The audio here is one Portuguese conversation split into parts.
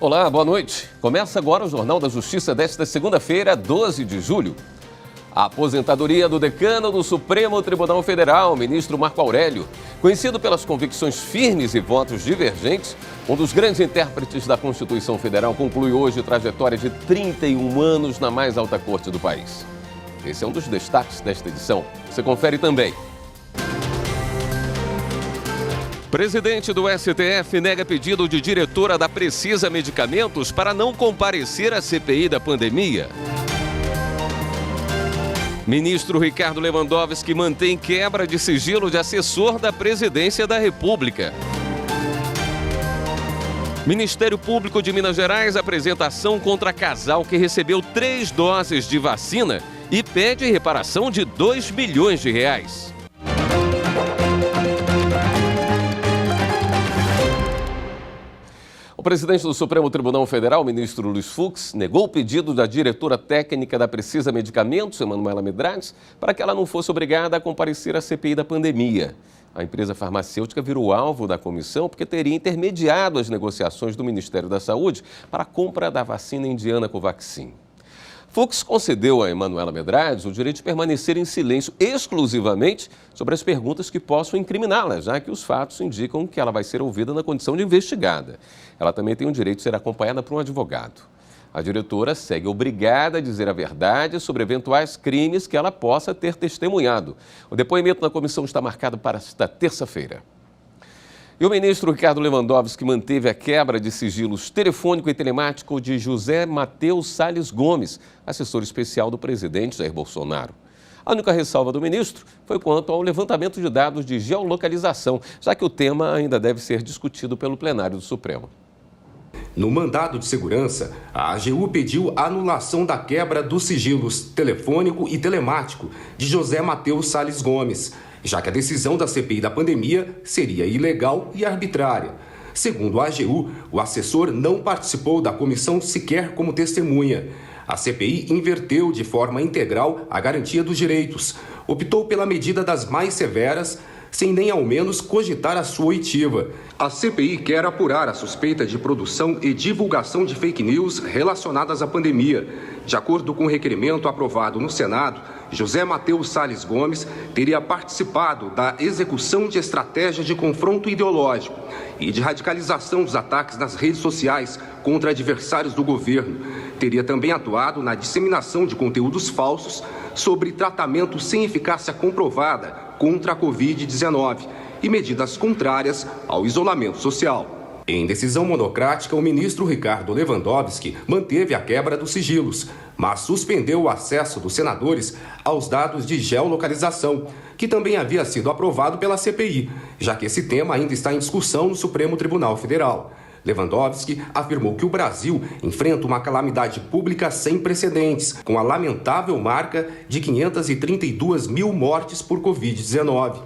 Olá, boa noite. Começa agora o Jornal da Justiça desta segunda-feira, 12 de julho. A aposentadoria do decano do Supremo Tribunal Federal, ministro Marco Aurélio, conhecido pelas convicções firmes e votos divergentes, um dos grandes intérpretes da Constituição Federal, conclui hoje trajetória de 31 anos na mais alta corte do país. Esse é um dos destaques desta edição. Você confere também. Presidente do STF nega pedido de diretora da Precisa Medicamentos para não comparecer à CPI da pandemia. Ministro Ricardo Lewandowski mantém quebra de sigilo de assessor da Presidência da República. Ministério Público de Minas Gerais apresenta ação contra casal que recebeu 3 doses de vacina e pede reparação de R$2 bilhões. O presidente do Supremo Tribunal Federal, ministro Luiz Fux, negou o pedido da diretora técnica da Precisa Medicamentos, Emanuela Medrades, para que ela não fosse obrigada a comparecer à CPI da pandemia. A empresa farmacêutica virou alvo da comissão porque teria intermediado as negociações do Ministério da Saúde para a compra da vacina indiana Covaxin. Fux concedeu a Emanuela Medrades o direito de permanecer em silêncio exclusivamente sobre as perguntas que possam incriminá-la, já que os fatos indicam que ela vai ser ouvida na condição de investigada. Ela também tem o direito de ser acompanhada por um advogado. A diretora segue obrigada a dizer a verdade sobre eventuais crimes que ela possa ter testemunhado. O depoimento na comissão está marcado para esta terça-feira. E o ministro Ricardo Lewandowski manteve a quebra de sigilos telefônico e telemático de José Matheus Salles Gomes, assessor especial do presidente Jair Bolsonaro. A única ressalva do ministro foi quanto ao levantamento de dados de geolocalização, já que o tema ainda deve ser discutido pelo plenário do Supremo. No mandado de segurança, a AGU pediu a anulação da quebra dos sigilos telefônico e telemático de José Matheus Salles Gomes, já que a decisão da CPI da pandemia seria ilegal e arbitrária. Segundo a AGU, o assessor não participou da comissão sequer como testemunha. A CPI inverteu de forma integral a garantia dos direitos, optou pela medida das mais severas, sem nem ao menos cogitar a sua oitiva. A CPI quer apurar a suspeita de produção e divulgação de fake news relacionadas à pandemia. De acordo com o requerimento aprovado no Senado, José Matheus Salles Gomes teria participado da execução de estratégia de confronto ideológico e de radicalização dos ataques nas redes sociais contra adversários do governo. Teria também atuado na disseminação de conteúdos falsos sobre tratamento sem eficácia comprovada contra a Covid-19 e medidas contrárias ao isolamento social. Em decisão monocrática, o ministro Ricardo Lewandowski manteve a quebra dos sigilos, mas suspendeu o acesso dos senadores aos dados de geolocalização, que também havia sido aprovado pela CPI, já que esse tema ainda está em discussão no Supremo Tribunal Federal. Lewandowski afirmou que o Brasil enfrenta uma calamidade pública sem precedentes, com a lamentável marca de 532 mil mortes por Covid-19.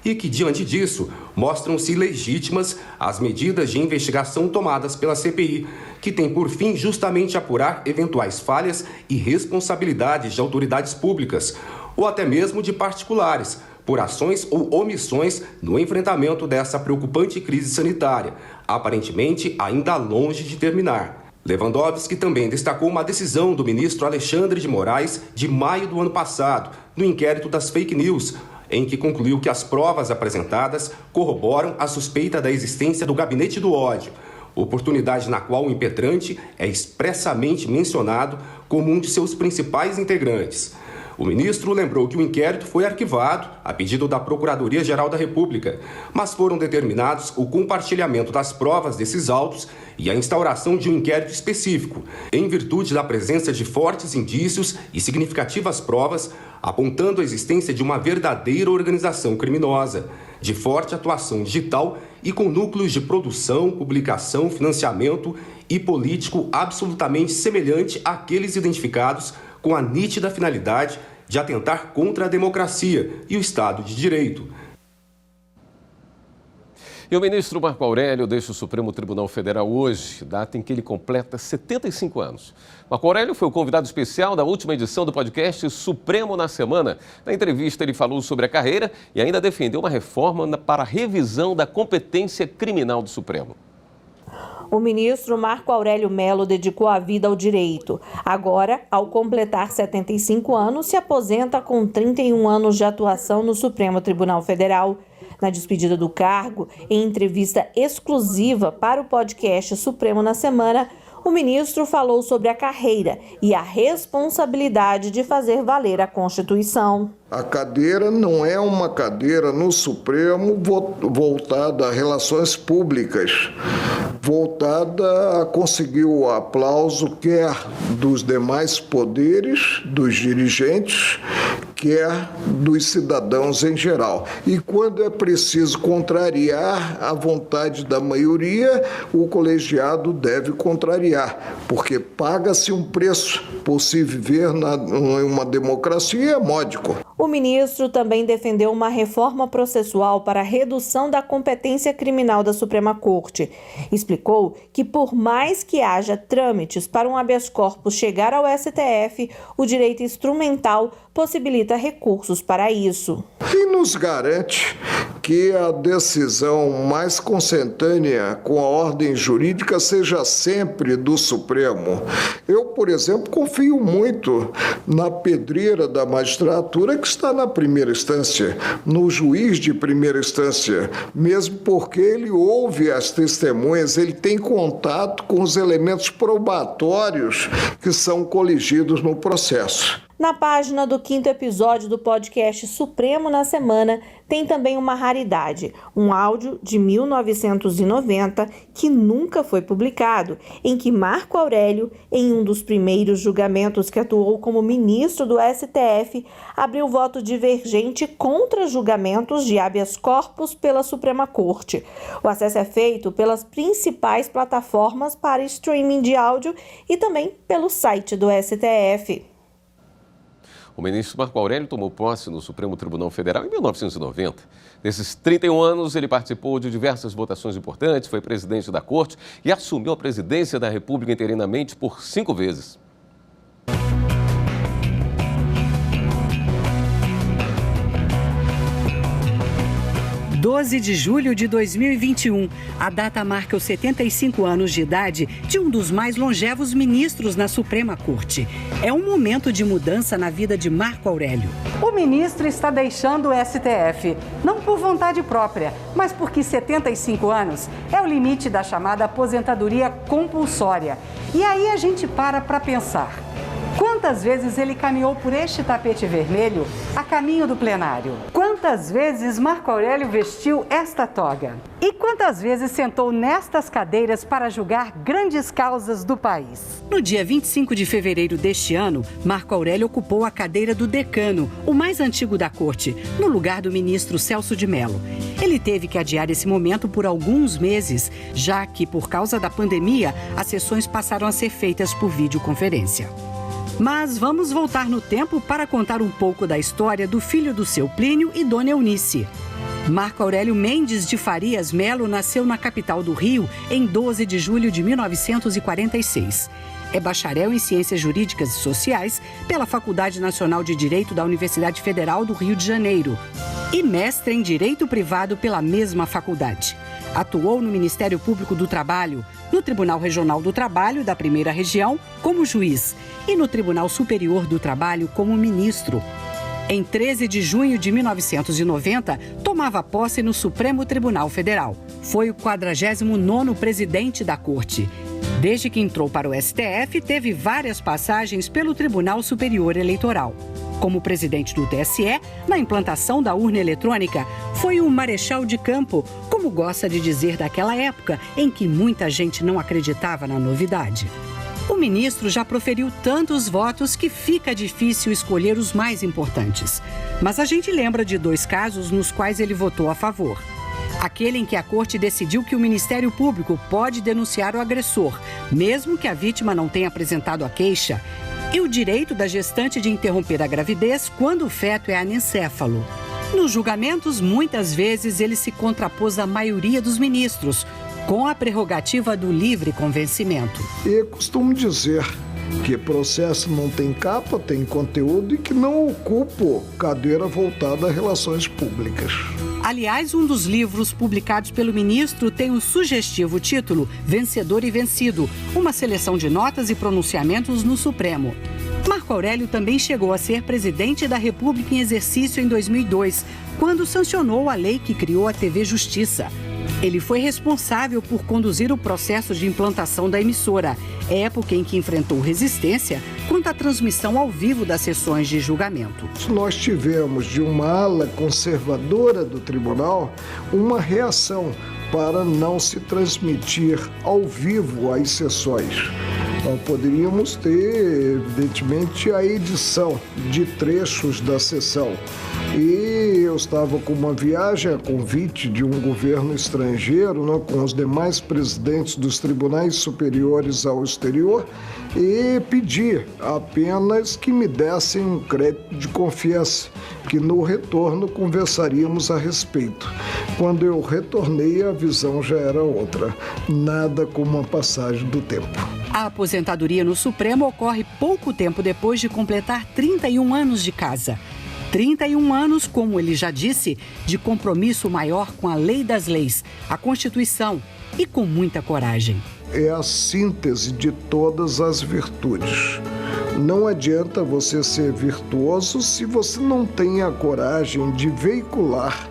E que, diante disso, mostram-se legítimas as medidas de investigação tomadas pela CPI, que tem por fim justamente apurar eventuais falhas e responsabilidades de autoridades públicas, ou até mesmo de particulares, por ações ou omissões no enfrentamento dessa preocupante crise sanitária, aparentemente ainda longe de terminar. Lewandowski também destacou uma decisão do ministro Alexandre de Moraes de maio do ano passado, no inquérito das fake news, em que concluiu que as provas apresentadas corroboram a suspeita da existência do gabinete do ódio, oportunidade na qual o impetrante é expressamente mencionado como um de seus principais integrantes. O ministro lembrou que o inquérito foi arquivado a pedido da Procuradoria-Geral da República, mas foram determinados o compartilhamento das provas desses autos e a instauração de um inquérito específico, em virtude da presença de fortes indícios e significativas provas apontando a existência de uma verdadeira organização criminosa, de forte atuação digital e com núcleos de produção, publicação, financiamento e político absolutamente semelhante àqueles identificados com a nítida finalidade de atentar contra a democracia e o Estado de Direito. E o ministro Marco Aurélio deixa o Supremo Tribunal Federal hoje, data em que ele completa 75 anos. Marco Aurélio foi o convidado especial da última edição do podcast Supremo na Semana. Na entrevista, ele falou sobre a carreira e ainda defendeu uma reforma para a revisão da competência criminal do Supremo. O ministro Marco Aurélio Mello dedicou a vida ao direito. Agora, ao completar 75 anos, se aposenta com 31 anos de atuação no Supremo Tribunal Federal. Na despedida do cargo, em entrevista exclusiva para o podcast Supremo na Semana, o ministro falou sobre a carreira e a responsabilidade de fazer valer a Constituição. A cadeira não é uma cadeira no Supremo voltada a relações públicas, voltada a conseguir o aplauso quer dos demais poderes, dos dirigentes, quer dos cidadãos em geral. E quando é preciso contrariar a vontade da maioria, o colegiado deve contrariar, porque paga-se um preço por se viver em uma democracia módico. O ministro também defendeu uma reforma processual para a redução da competência criminal da Suprema Corte. Explicou que, por mais que haja trâmites para um habeas corpus chegar ao STF, o direito instrumental possibilita recursos para isso. E nos garante que a decisão mais consentânea com a ordem jurídica seja sempre do Supremo. Eu, por exemplo, confio muito na pedreira da magistratura que está na primeira instância, no juiz de primeira instância, mesmo porque ele ouve as testemunhas, ele tem contato com os elementos probatórios que são coligidos no processo. Na página do 5º episódio do podcast Supremo na Semana, tem também uma raridade, um áudio de 1990 que nunca foi publicado, em que Marco Aurélio, em um dos primeiros julgamentos que atuou como ministro do STF, abriu voto divergente contra julgamentos de habeas corpus pela Suprema Corte. O acesso é feito pelas principais plataformas para streaming de áudio e também pelo site do STF. O ministro Marco Aurélio tomou posse no Supremo Tribunal Federal em 1990. Nesses 31 anos, ele participou de diversas votações importantes, foi presidente da Corte e assumiu a presidência da República interinamente por 5 vezes. 12 de julho de 2021, a data marca os 75 anos de idade de um dos mais longevos ministros na Suprema Corte. É um momento de mudança na vida de Marco Aurélio. O ministro está deixando o STF, não por vontade própria, mas porque 75 anos é o limite da chamada aposentadoria compulsória. E aí a gente para pensar. Quantas vezes ele caminhou por este tapete vermelho a caminho do plenário? Quantas vezes Marco Aurélio vestiu esta toga? E quantas vezes sentou nestas cadeiras para julgar grandes causas do país? No dia 25 de fevereiro deste ano, Marco Aurélio ocupou a cadeira do decano, o mais antigo da corte, no lugar do ministro Celso de Mello. Ele teve que adiar esse momento por alguns meses, já que, por causa da pandemia, as sessões passaram a ser feitas por videoconferência. Mas vamos voltar no tempo para contar um pouco da história do filho do seu Plínio e Dona Eunice. Marco Aurélio Mendes de Farias Melo nasceu na capital do Rio em 12 de julho de 1946. É bacharel em Ciências Jurídicas e Sociais pela Faculdade Nacional de Direito da Universidade Federal do Rio de Janeiro e mestre em Direito Privado pela mesma faculdade. Atuou no Ministério Público do Trabalho, no Tribunal Regional do Trabalho da Primeira Região como juiz e no Tribunal Superior do Trabalho como ministro. Em 13 de junho de 1990, tomava posse no Supremo Tribunal Federal. Foi o 49º presidente da Corte. Desde que entrou para o STF, teve várias passagens pelo Tribunal Superior Eleitoral. Como presidente do TSE, na implantação da urna eletrônica, foi um marechal de campo, como gosta de dizer daquela época em que muita gente não acreditava na novidade. O ministro já proferiu tantos votos que fica difícil escolher os mais importantes. Mas a gente lembra de 2 casos nos quais ele votou a favor. Aquele em que a Corte decidiu que o Ministério Público pode denunciar o agressor, mesmo que a vítima não tenha apresentado a queixa, e o direito da gestante de interromper a gravidez quando o feto é anencéfalo. Nos julgamentos, muitas vezes ele se contrapôs à maioria dos ministros, com a prerrogativa do livre convencimento. E costumo dizer que processo não tem capa, tem conteúdo e que não ocupo cadeira voltada a relações públicas. A Aliás, um dos livros publicados pelo ministro tem o sugestivo título Vencedor e Vencido, uma seleção de notas e pronunciamentos no Supremo. Marco Aurélio também chegou a ser presidente da República em exercício em 2002, quando sancionou a lei que criou a TV Justiça. Ele foi responsável por conduzir o processo de implantação da emissora, época em que enfrentou resistência quanto à transmissão ao vivo das sessões de julgamento. Nós tivemos, de uma ala conservadora do tribunal, uma reação para não se transmitir ao vivo as sessões. Nós poderíamos ter, evidentemente, a edição de trechos da sessão. E eu estava com uma viagem a convite de um governo estrangeiro, com os demais presidentes dos tribunais superiores ao exterior, e pedi apenas que me dessem um crédito de confiança, que no retorno conversaríamos a respeito. Quando eu retornei, a visão já era outra. Nada como a passagem do tempo. A aposentadoria no Supremo ocorre pouco tempo depois de completar 31 anos de casa. 31 anos, como ele já disse, de compromisso maior com a lei das leis, a Constituição e com muita coragem. É a síntese de todas as virtudes. Não adianta você ser virtuoso se você não tem a coragem de veicular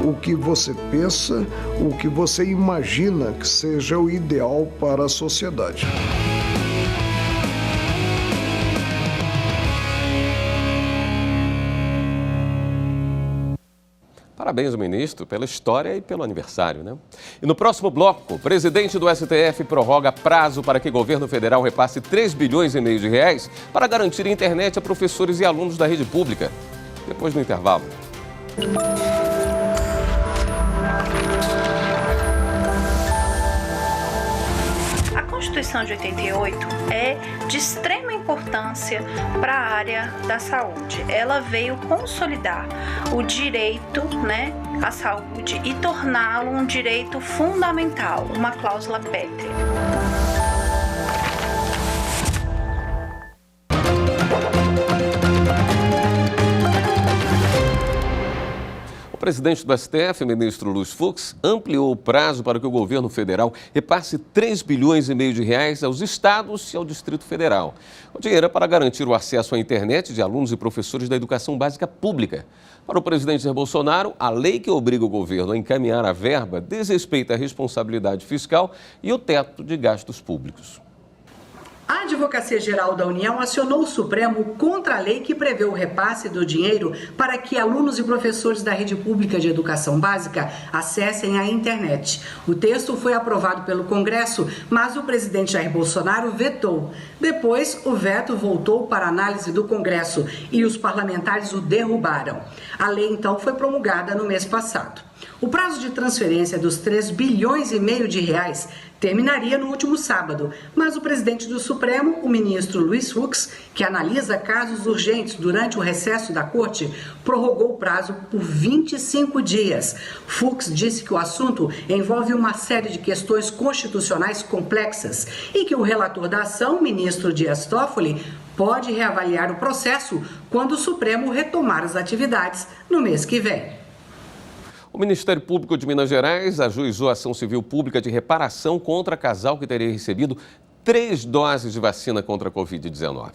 o que você pensa, o que você imagina que seja o ideal para a sociedade. Parabéns ao ministro pela história e pelo aniversário, né? E no próximo bloco, o presidente do STF prorroga prazo para que o governo federal repasse 3,5 bilhões de reais para garantir internet a professores e alunos da rede pública. Depois do intervalo. A Constituição de 88 é de extrema importância para a área da saúde. Ela veio consolidar o direito, à saúde e torná-lo um direito fundamental, uma cláusula pétrea. O presidente do STF, ministro Luiz Fux, ampliou o prazo para que o governo federal repasse 3,5 bilhões de reais aos estados e ao Distrito Federal. O dinheiro é para garantir o acesso à internet de alunos e professores da educação básica pública. Para o presidente Jair Bolsonaro, a lei que obriga o governo a encaminhar a verba desrespeita a responsabilidade fiscal e o teto de gastos públicos. A Advocacia Geral da União acionou o Supremo contra a lei que prevê o repasse do dinheiro para que alunos e professores da rede pública de educação básica acessem a internet. O texto foi aprovado pelo Congresso, mas o presidente Jair Bolsonaro vetou. Depois, o veto voltou para análise do Congresso e os parlamentares o derrubaram. A lei, então, foi promulgada no mês passado. O prazo de transferência dos 3,5 bilhões de reais terminaria no último sábado, mas o presidente do Supremo, o ministro Luiz Fux, que analisa casos urgentes durante o recesso da corte, prorrogou o prazo por 25 dias. Fux disse que o assunto envolve uma série de questões constitucionais complexas e que o relator da ação, ministro Dias Toffoli, pode reavaliar o processo quando o Supremo retomar as atividades no mês que vem. O Ministério Público de Minas Gerais ajuizou a ação civil pública de reparação contra casal que teria recebido 3 doses de vacina contra a Covid-19.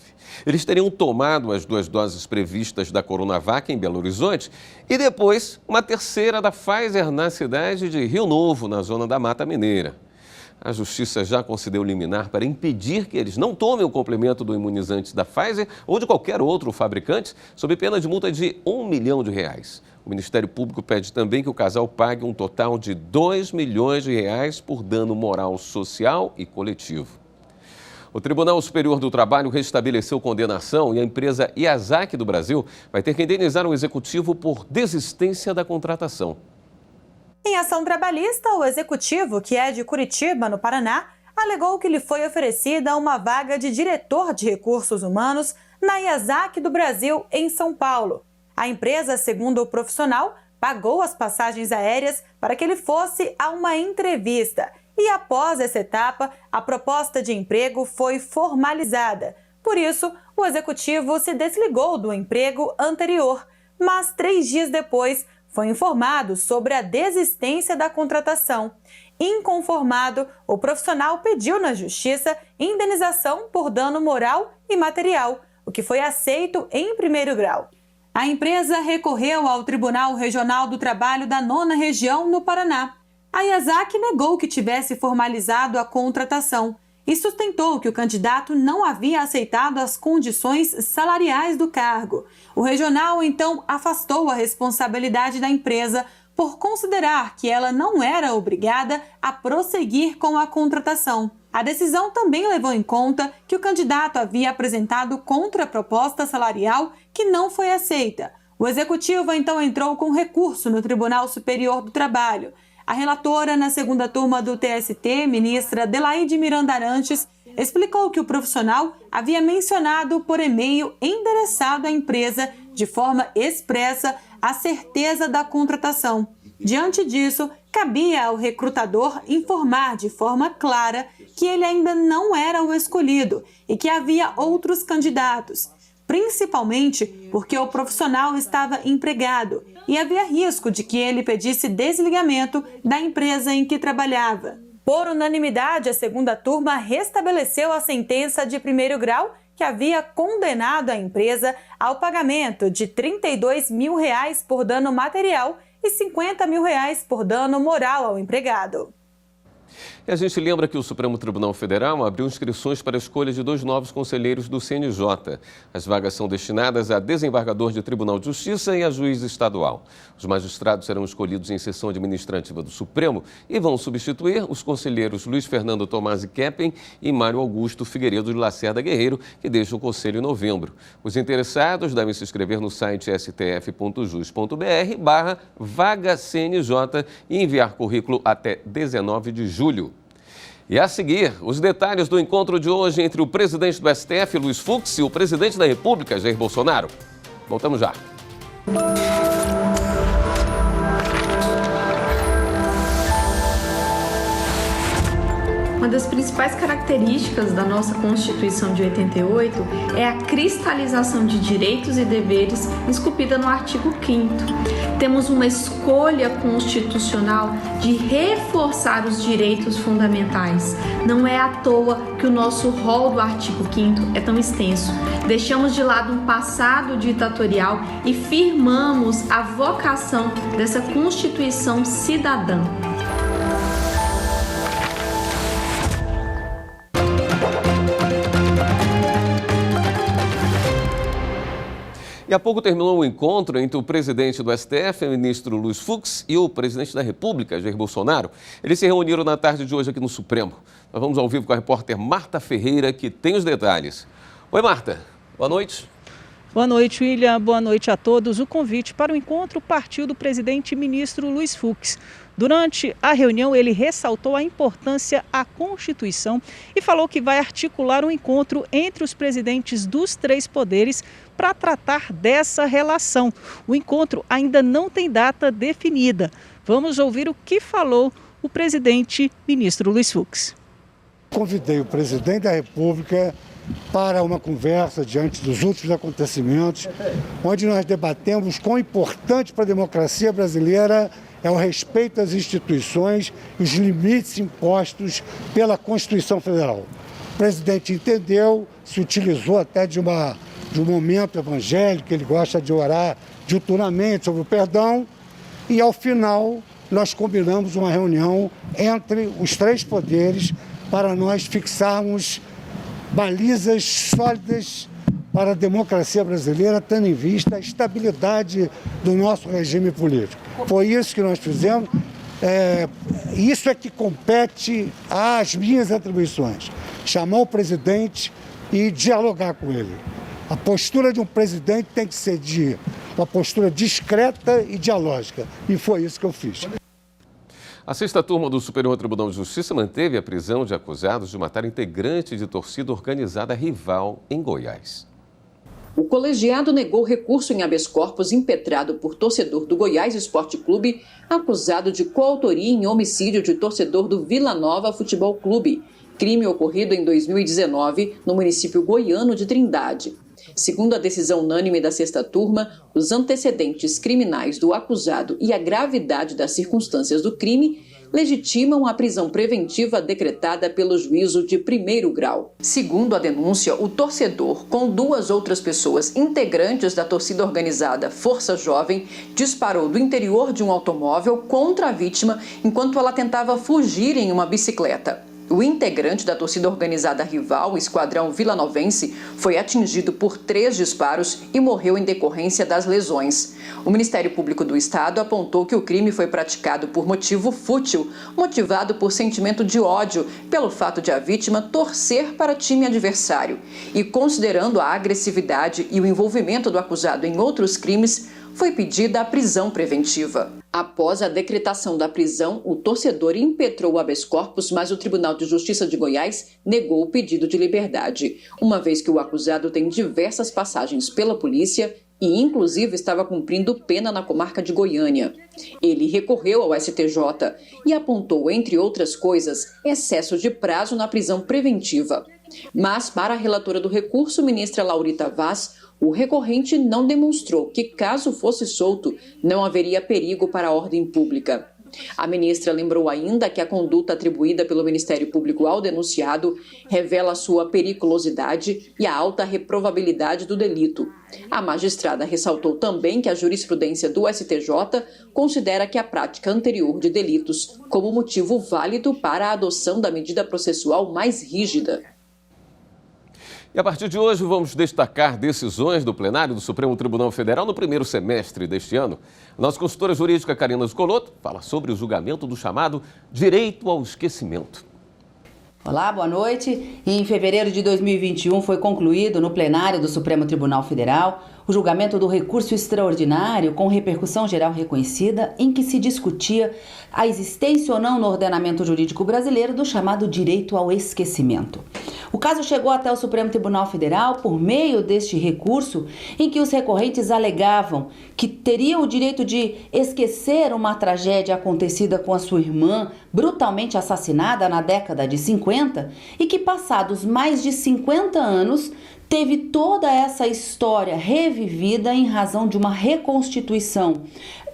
Eles teriam tomado as 2 doses previstas da Coronavac em Belo Horizonte e depois uma terceira da Pfizer na cidade de Rio Novo, na zona da Mata Mineira. A Justiça já concedeu liminar para impedir que eles não tomem o complemento do imunizante da Pfizer ou de qualquer outro fabricante, sob pena de multa de R$1 milhão. O Ministério Público pede também que o casal pague um total de R$2 milhões por dano moral, social e coletivo. O Tribunal Superior do Trabalho restabeleceu condenação e a empresa Yazaki do Brasil vai ter que indenizar o executivo por desistência da contratação. Em ação trabalhista, o executivo, que é de Curitiba, no Paraná, alegou que lhe foi oferecida uma vaga de diretor de recursos humanos na Yazaki do Brasil, em São Paulo. A empresa, segundo o profissional, pagou as passagens aéreas para que ele fosse a uma entrevista. E após essa etapa, a proposta de emprego foi formalizada. Por isso, o executivo se desligou do emprego anterior, mas 3 dias depois foi informado sobre a desistência da contratação. Inconformado, o profissional pediu na Justiça indenização por dano moral e material, o que foi aceito em primeiro grau. A empresa recorreu ao Tribunal Regional do Trabalho da 9ª Região, no Paraná. A IASAC negou que tivesse formalizado a contratação e sustentou que o candidato não havia aceitado as condições salariais do cargo. O regional, então, afastou a responsabilidade da empresa por considerar que ela não era obrigada a prosseguir com a contratação. A decisão também levou em conta que o candidato havia apresentado contraproposta salarial que não foi aceita. O executivo então entrou com recurso no Tribunal Superior do Trabalho. A relatora na segunda turma do TST, ministra Adelaide Miranda Arantes, explicou que o profissional havia mencionado por e-mail endereçado à empresa de forma expressa a certeza da contratação. Diante disso, cabia ao recrutador informar de forma clara que ele ainda não era o escolhido e que havia outros candidatos, principalmente porque o profissional estava empregado e havia risco de que ele pedisse desligamento da empresa em que trabalhava. Por unanimidade, a segunda turma restabeleceu a sentença de primeiro grau que havia condenado a empresa ao pagamento de R$ 32 mil por dano material e R$ 50 mil por dano moral ao empregado. E a gente lembra que o Supremo Tribunal Federal abriu inscrições para a escolha de 2 novos conselheiros do CNJ. As vagas são destinadas a desembargador de Tribunal de Justiça e a juiz estadual. Os magistrados serão escolhidos em sessão administrativa do Supremo e vão substituir os conselheiros Luiz Fernando Tomasi Keppen e Mário Augusto Figueiredo de Lacerda Guerreiro, que deixam o conselho em novembro. Os interessados devem se inscrever no site stf.jus.br/vaga-CNJ e enviar currículo até 19 de julho. E a seguir, os detalhes do encontro de hoje entre o presidente do STF, Luiz Fux, e o presidente da República, Jair Bolsonaro. Voltamos já. Uma das principais características da nossa Constituição de 88 é a cristalização de direitos e deveres esculpida no artigo 5º. Temos uma escolha constitucional de reforçar os direitos fundamentais. Não é à toa que o nosso rol do artigo 5º é tão extenso. Deixamos de lado um passado ditatorial e firmamos a vocação dessa Constituição cidadã. E há pouco terminou o encontro entre o presidente do STF, o ministro Luiz Fux, e o presidente da República, Jair Bolsonaro. Eles se reuniram na tarde de hoje aqui no Supremo. Nós vamos ao vivo com a repórter Marta Ferreira, que tem os detalhes. Oi, Marta. Boa noite. Boa noite, William. Boa noite a todos. O convite para o encontro partiu do presidente e ministro Luiz Fux. Durante a reunião, ele ressaltou a importância à Constituição e falou que vai articular um encontro entre os presidentes dos 3 poderes para tratar dessa relação. O encontro ainda não tem data definida. Vamos ouvir o que falou o presidente, ministro Luiz Fux. Convidei o presidente da República para uma conversa diante dos últimos acontecimentos, onde nós debatemos quão importante para a democracia brasileira é o respeito às instituições e os limites impostos pela Constituição Federal. O presidente entendeu, se utilizou até de um momento evangélico, ele gosta de orar diuturnamente sobre o perdão, e ao final nós combinamos uma reunião entre os 3 poderes para nós fixarmos balizas sólidas para a democracia brasileira, tendo em vista a estabilidade do nosso regime político. Foi isso que nós fizemos. Isso é que compete às minhas atribuições. Chamar o presidente e dialogar com ele. A postura de um presidente tem que ser uma postura discreta e dialógica. E foi isso que eu fiz. A 6ª turma do Superior Tribunal de Justiça manteve a prisão de acusados de matar integrante de torcida organizada rival em Goiás. O colegiado negou recurso em habeas corpus impetrado por torcedor do Goiás Esporte Clube, acusado de coautoria em homicídio de torcedor do Vila Nova Futebol Clube, crime ocorrido em 2019 no município goiano de Trindade. Segundo a decisão unânime da sexta turma, os antecedentes criminais do acusado e a gravidade das circunstâncias do crime legitimam a prisão preventiva decretada pelo juízo de primeiro grau. Segundo a denúncia, o torcedor, com 2 outras pessoas integrantes da torcida organizada Força Jovem, disparou do interior de um automóvel contra a vítima enquanto ela tentava fugir em uma bicicleta. O integrante da torcida organizada rival, o Esquadrão Vilanovense, foi atingido por 3 disparos e morreu em decorrência das lesões. O Ministério Público do Estado apontou que o crime foi praticado por motivo fútil, motivado por sentimento de ódio pelo fato de a vítima torcer para time adversário. E considerando a agressividade e o envolvimento do acusado em outros crimes, foi pedida a prisão preventiva. Após a decretação da prisão, o torcedor impetrou o habeas corpus, mas o Tribunal de Justiça de Goiás negou o pedido de liberdade, uma vez que o acusado tem diversas passagens pela polícia e, inclusive, estava cumprindo pena na comarca de Goiânia. Ele recorreu ao STJ e apontou, entre outras coisas, excesso de prazo na prisão preventiva. Mas, para a relatora do recurso, ministra Laurita Vaz, o recorrente não demonstrou que, caso fosse solto, não haveria perigo para a ordem pública. A ministra lembrou ainda que a conduta atribuída pelo Ministério Público ao denunciado revela sua periculosidade e a alta reprovabilidade do delito. A magistrada ressaltou também que a jurisprudência do STJ considera que a prática anterior de delitos como motivo válido para a adoção da medida processual mais rígida. E a partir de hoje vamos destacar decisões do plenário do Supremo Tribunal Federal no primeiro semestre deste ano. A nossa consultora jurídica Karina Zucolotto fala sobre o julgamento do chamado direito ao esquecimento. Olá, boa noite. Em fevereiro de 2021 foi concluído no plenário do Supremo Tribunal Federal o julgamento do recurso extraordinário com repercussão geral reconhecida em que se discutia a existência ou não no ordenamento jurídico brasileiro do chamado direito ao esquecimento. O caso chegou até o Supremo Tribunal Federal por meio deste recurso em que os recorrentes alegavam que teriam o direito de esquecer uma tragédia acontecida com a sua irmã brutalmente assassinada na década de 50 e que, passados mais de 50 anos, teve toda essa história revivida em razão de uma reconstituição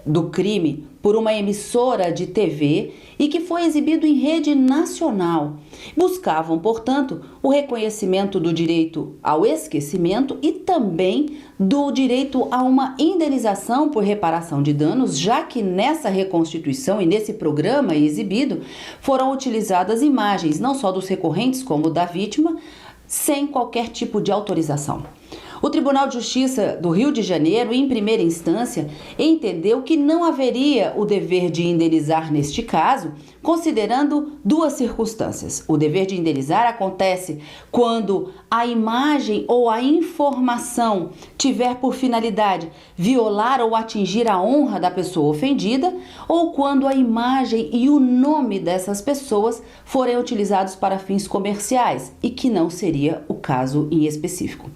do crime por uma emissora de TV e que foi exibido em rede nacional. Buscavam, portanto, o reconhecimento do direito ao esquecimento e também do direito a uma indenização por reparação de danos, já que nessa reconstituição e nesse programa exibido foram utilizadas imagens não só dos recorrentes como da vítima, sem qualquer tipo de autorização. O Tribunal de Justiça do Rio de Janeiro, em primeira instância, entendeu que não haveria o dever de indenizar neste caso, considerando 2 circunstâncias. O dever de indenizar acontece quando a imagem ou a informação tiver por finalidade violar ou atingir a honra da pessoa ofendida, ou quando a imagem e o nome dessas pessoas forem utilizados para fins comerciais, e que não seria o caso em específico.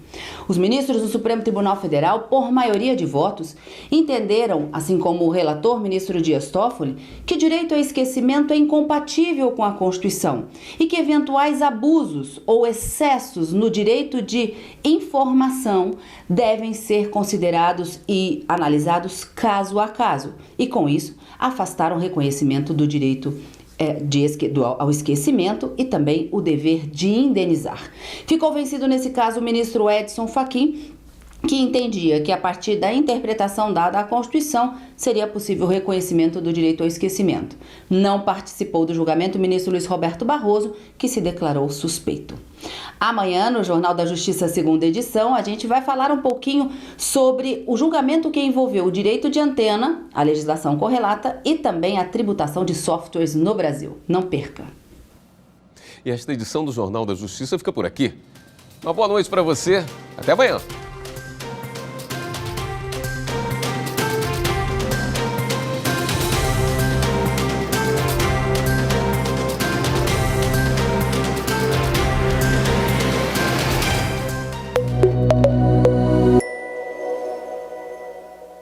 Os ministros do Supremo Tribunal Federal, por maioria de votos, entenderam, assim como o relator, ministro Dias Toffoli, que o direito ao esquecimento é incompatível com a Constituição e que eventuais abusos ou excessos no direito de informação devem ser considerados e analisados caso a caso. E, com isso, afastaram o reconhecimento do direito ao esquecimento e também o dever de indenizar. Ficou vencido nesse caso o ministro Edson Fachin, que entendia que a partir da interpretação dada à Constituição seria possível o reconhecimento do direito ao esquecimento. Não participou do julgamento o ministro Luiz Roberto Barroso, que se declarou suspeito. Amanhã, no Jornal da Justiça, segunda edição, a gente vai falar um pouquinho sobre o julgamento que envolveu o direito de antena, a legislação correlata e também a tributação de softwares no Brasil. Não perca! E esta edição do Jornal da Justiça fica por aqui. Uma boa noite para você. Até amanhã.